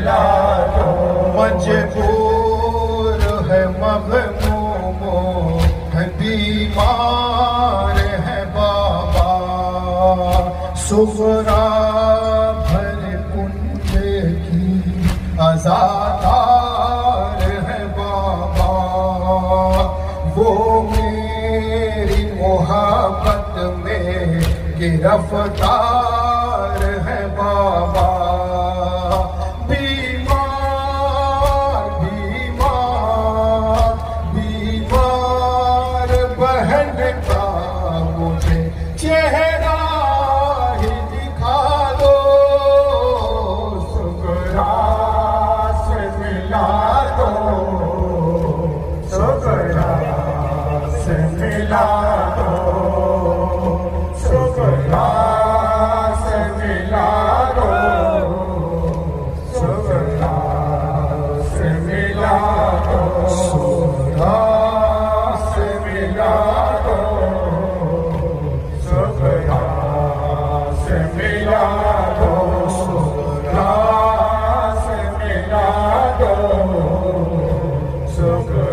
ملا دو، مجبور ہے مغموم ہے بیمار ہے بابا، سغرا بھر کنج کی عزادار ہے بابا، وہ میری محبت میں گرفتار ہے بابا، بیمار بیمار بیمار بہن کا مجھے چہرہ ہی دکھا دو، سغرا سے ملا دو، سغرا سے ملا دو، سغرا سے ملا دو، سغرا سے ملا دو، سغرا سے ملا دو، سغرا سے ملا دو، سغرا سے ملا دو، سغرا